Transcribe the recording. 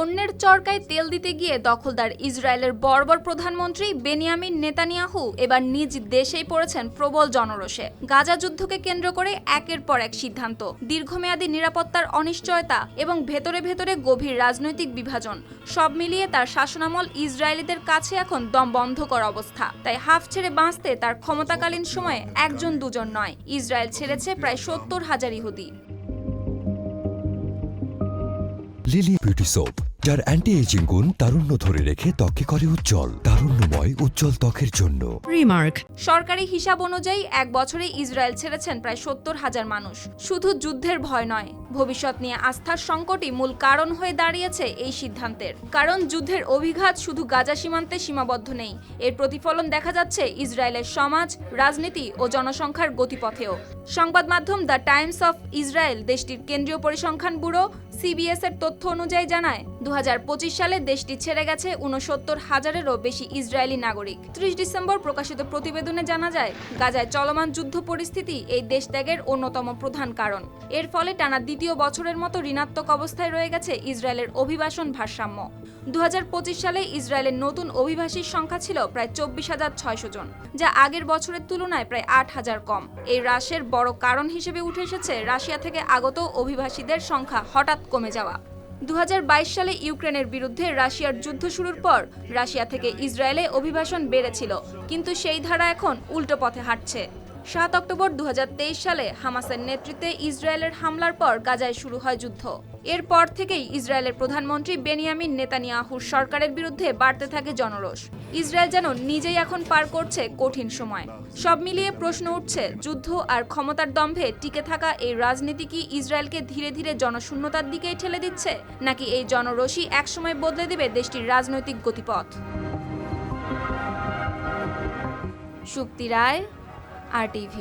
অন্যের চরকায় তেল দিতে গিয়ে দখলদার ইসরায়েলের বর্বর প্রধানমন্ত্রী বেনিয়ামিন নেতানিয়াহু এবার নিজ দেশেই পড়েছেন প্রবল জনরোষে। গাজা যুদ্ধকে কেন্দ্র করে একের পর এক সিদ্ধান্ত, দীর্ঘমেয়াদী নিরাপত্তার অনিশ্চয়তা এবং ভেতরে ভেতরে গভীর রাজনৈতিক বিভাজন সব মিলিয়ে তার শাসনামল ইসরায়েলিদের কাছে এখন দম বন্ধকর অবস্থা। তাই হাফ ছেড়ে বাঁচতে তার ক্ষমতাকালীন সময়ে একজন দুজন নয়, ইসরায়েল ছেড়েছে প্রায় ৭০,০০০ ইহুদি। লিলি বিউটি সোপ, যার অ্যান্টি এজিং গুণ তারুণ্য ধরে রেখে ত্বকে করে উজ্জ্বল, তারুণ্যময় উজ্জ্বল ত্বকের জন্য। রিমার্ক। সরকারি হিসাব অনুযায়ী এক বছরে ইসরায়েল ছেড়েছেন প্রায় ৭০,০০০ মানুষ। শুধু যুদ্ধের ভয় নয়, ভবিষ্যৎ নিয়ে আস্থার সংকটই মূল কারণ হয়ে দাঁড়িয়েছে এই সিদ্ধান্তের। কারণ যুদ্ধের অভিঘাত শুধু গাজা সীমান্তে সীমাবদ্ধ নেই, এর প্রতিফলন দেখা যাচ্ছে ইসরায়েলের সমাজ, রাজনীতি ও জনসংখ্যার গতিপথেও। সংবাদ মাধ্যম দ্য টাইমস অফ ইসরায়েল দেশটির কেন্দ্রীয় পরিসংখ্যান ব্যুরো সিবিএস এর তথ্য অনুযায়ী জানায়, ২০২৫ সালে দেশটি ছেড়ে গেছে ৬৯,০০০-এরও বেশি ইসরায়েলি নাগরিক। ৩০ ডিসেম্বর প্রকাশিত প্রতিবেদনে জানা যায়, গাজায় চলমান যুদ্ধ পরিস্থিতি এই দেশত্যাগের অন্যতম প্রধান কারণ। এর ফলে টানা দ্বিতীয় বছরের মতো ঋণাত্মক অবস্থায় রয়ে গেছে ইসরায়েলের অভিবাসন ভারসাম্য। ২০২৫ সালে ইসরায়েলের নতুন অভিবাসীর সংখ্যা ছিল প্রায় ২৪,৬০০ জন, যা আগের বছরের তুলনায় প্রায় ৮,০০০ কম। এই হ্রাসের বড় কারণ হিসেবে উঠে এসেছে রাশিয়া থেকে আগত অভিবাসীদের সংখ্যা হঠাৎ কমে যাওয়া। ২০২২ সালে ইউক্রেনের বিরুদ্ধে রাশিয়ার যুদ্ধ শুরুর পর রাশিয়া থেকে ইসরায়েলে অভিবাসন বেড়েছিল, কিন্তু সেই ধারা এখন উল্টো পথে হাঁটছে। ৭ অক্টোবর ২০২৩ সালে হামাসের নেতৃত্বে ইসরায়েলের হামলার পর গাজায় শুরু হয় যুদ্ধ। এরপর থেকেই ইসরায়েলের প্রধানমন্ত্রী বেনিয়ামিন নেতানিয়াহুর সরকারের বিরুদ্ধে বাড়তে থাকে জনরোষ। ইসরায়েল যেন নিজেই এখন পার করছে কঠিন সময়। সব মিলিয়ে প্রশ্ন উঠছে, যুদ্ধ আর ক্ষমতার দম্ভে টিকে থাকা এই রাজনীতি কি ইসরায়েলকে ধীরে ধীরে জনশূন্যতার দিকেই ঠেলে দিচ্ছে, নাকি এই জনরোষই একসময় বদলে দেবে দেশটির রাজনৈতিক গতিপথ? শুক্তি রায়, RTV।